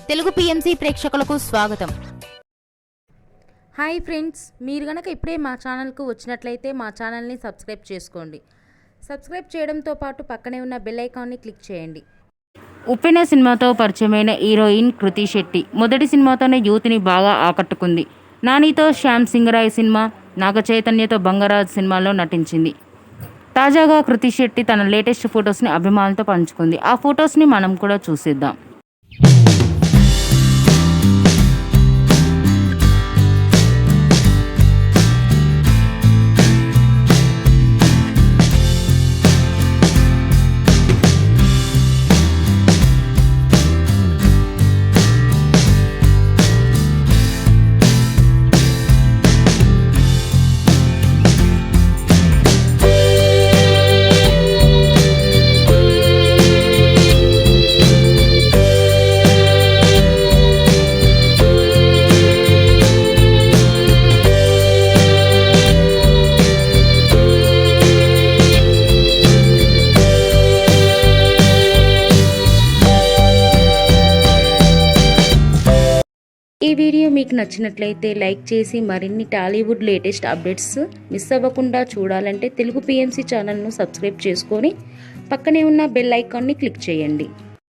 Telugu PMC ప్రేక్షకులకు స్వాగతం. Hi friends, మీరు గనక ఇప్పుడే మా ఛానల్కు వచ్చినట్లయితే మా ఛానల్ని సబ్స్క్రైబ్ చేసుకోండి. సబ్స్క్రైబ్ చేయడంతో పాటు పక్కనే ఉన్న బెల్ ఐకాన్ని క్లిక్ చేయండి. ఉప్పెన సినిమాతో పరిచయమైన హీరోయిన్ కృతి శెట్టి మొదటి సినిమాతోనే యూత్ని బాగా ఆకట్టుకుంది. నానితో శ్యామ్ సింగరాయ్ సినిమా, నాగ చైతన్యతో బంగారాజ్ సినిమాలో నటించింది. తాజాగా కృతి శెట్టి తన లేటెస్ట్ ఫొటోస్ని అభిమానులతో పంచుకుంది. ఆ ఫొటోస్ని మనం కూడా చూసేద్దాం. ఈ వీడియో మీకు నచ్చినట్లయితే లైక్ చేసి మరిన్ని టాలీవుడ్ లేటెస్ట్ అప్డేట్స్ మిస్ అవ్వకుండా చూడాలంటే తెలుగు పిఎంసి ఛానల్ను సబ్స్క్రైబ్ చేసుకొని పక్కనే ఉన్న బెల్ ఐకాన్ని క్లిక్ చేయండి.